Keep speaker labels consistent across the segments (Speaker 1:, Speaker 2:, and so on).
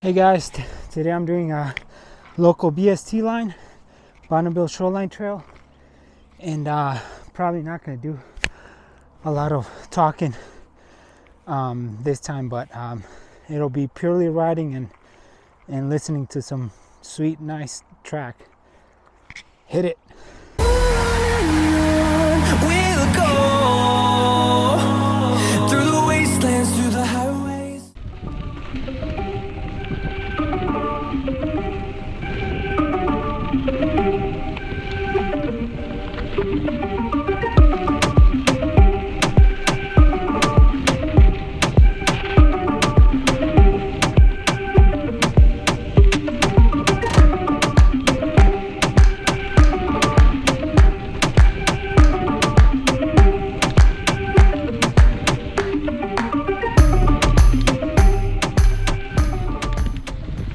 Speaker 1: Hey guys, today I'm doing a local BST line, Bonneville Shoreline Trail, and probably not going to do a lot of talking this time, but it'll be purely riding and listening to some sweet, nice track. Hit it.
Speaker 2: We'll go through the wastelands, through the highways.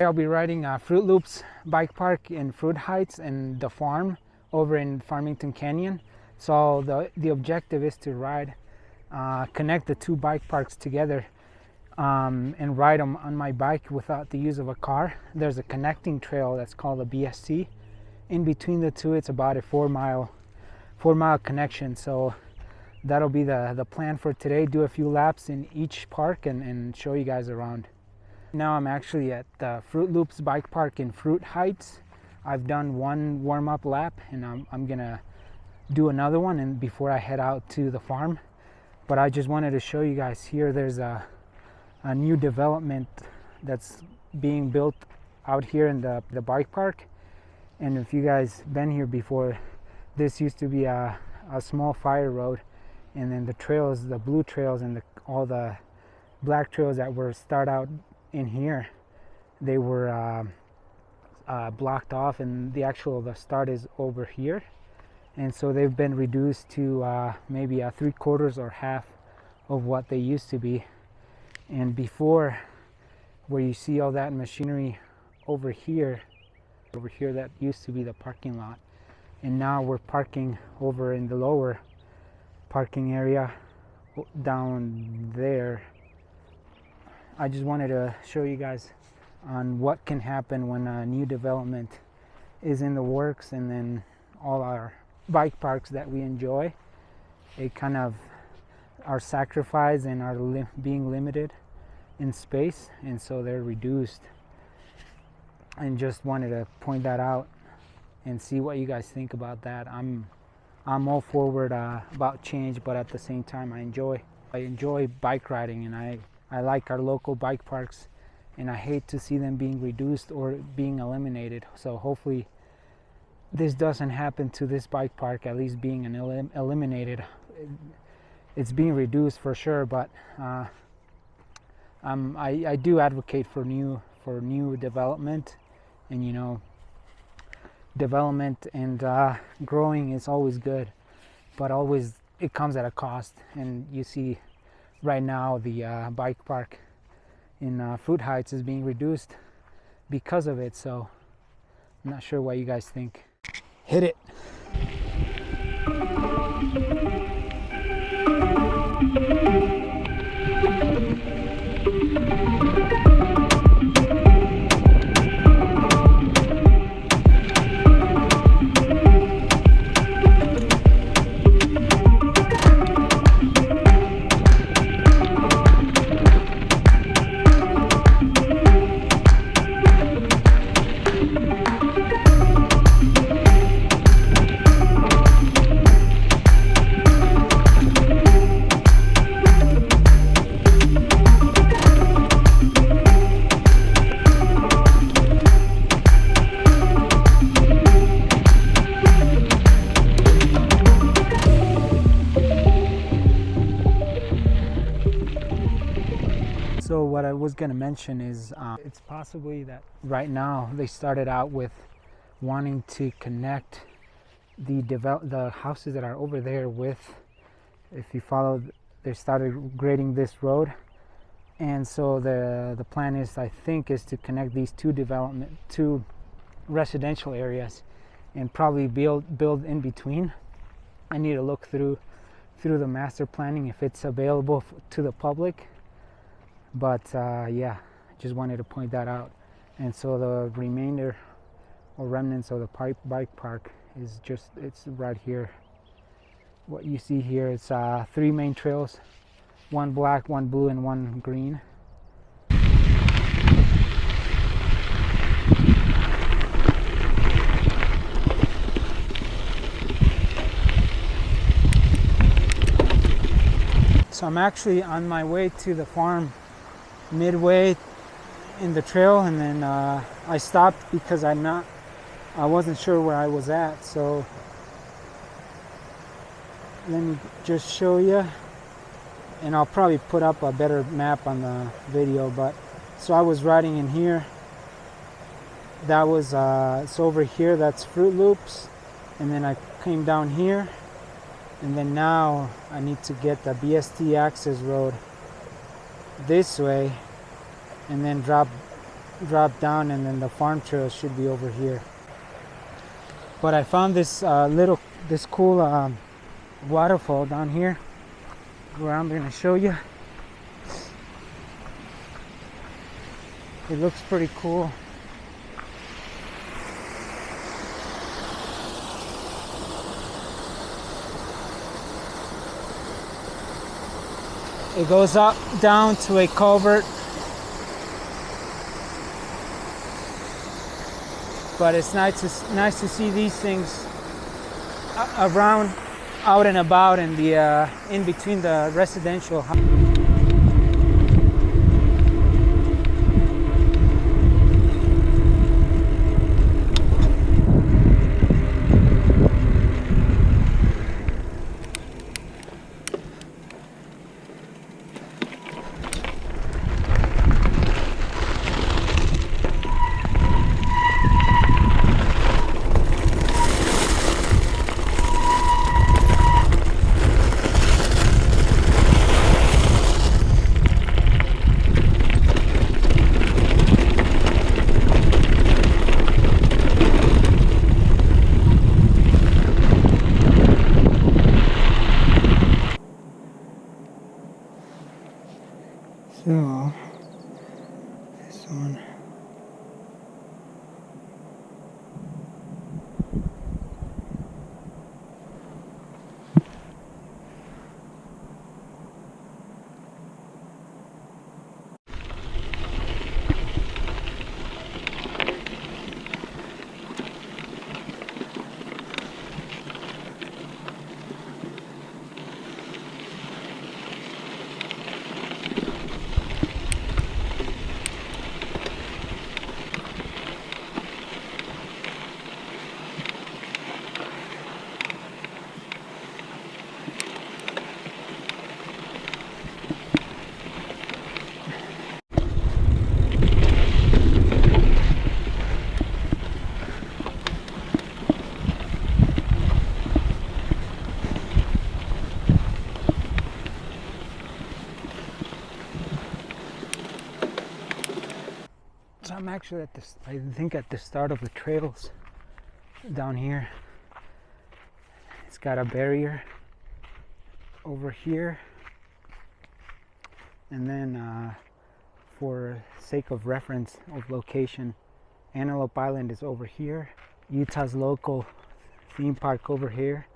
Speaker 1: I'll be riding Fruit Loops bike park in Fruit Heights and the farm over in Farmington Canyon. So the objective is to ride, connect the two bike parks together and ride them on my bike without the use of a car. There's a connecting trail that's called a BSC. In between the two, it's about a 4 mile connection. So that'll be the plan for today. Do a few laps in each park and show you guys around. Now I'm actually at the Fruit Loops bike park in Fruit Heights. I've done one warm-up lap and I'm gonna do another one and before I head out to the farm. But I just wanted to show you guys here, there's a new development that's being built out here in the bike park. And if you guys been here before, this used to be a small fire road, and then the trails, the blue trails and all the black trails that were start out in here, they were blocked off, and the start is over here, and so they've been reduced to maybe 3/4 or half of what they used to be. And before, where you see all that machinery over here that used to be the parking lot, and now we're parking over in the lower parking area down there. I just wanted to show you guys on what can happen when a new development is in the works, and then all our bike parks that we enjoy, it kind of are sacrificed and are being limited in space, and so they're reduced. And just wanted to point that out and see what you guys think about that. I'm all forward about change, but at the same time I enjoy bike riding, and I like our local bike parks, and I hate to see them being reduced or being eliminated. So hopefully this doesn't happen to this bike park, at least being eliminated. It's being reduced for sure, but I do advocate for new development, and development and growing is always good, but always it comes at a cost. And you see right now the bike park in Fruit Heights is being reduced because of it. So I'm not sure what you guys think. Hit it. So what I was going to mention is it's possibly that right now they started out with wanting to connect the houses that are over there with, if you follow, they started grading this road, and so the plan is, I think, is to connect these two residential areas and probably build in between. I need to look through the master planning if it's available to the public. But yeah, just wanted to point that out. And so the remainder or remnants of the bike park is just, it's right here. What you see here is 3 main trails, 1 black, 1 blue, and 1 green. So I'm actually on my way to the farm, midway in the trail, and then I stopped because I wasn't sure where I was at. So let me just show you, and I'll probably put up a better map on the video. But so I was riding in here. That was it's over here. That's Fruit Loops, and then I came down here. And then now I need to get the BST access road this way, and then drop down, and then the farm trail should be over here. But I found this cool waterfall down here, where I'm gonna show you. It looks pretty cool. It goes up down to a culvert, but it's nice to see these things around, out and about, in the in between the residential. So, this one. So I'm actually at this, I think at the start of the trails down here. It's got a barrier over here, and then for sake of reference of location, Antelope Island is over here, Utah's local theme park over here,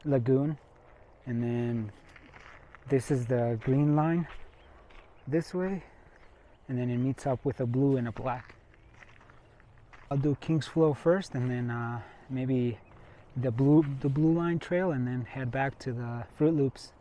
Speaker 1: Lagoon, and then this is the green line this way, and then it meets up with a blue and a black. I'll do Kings Flow first, and then maybe the blue line trail, and then head back to the Fruit Loops.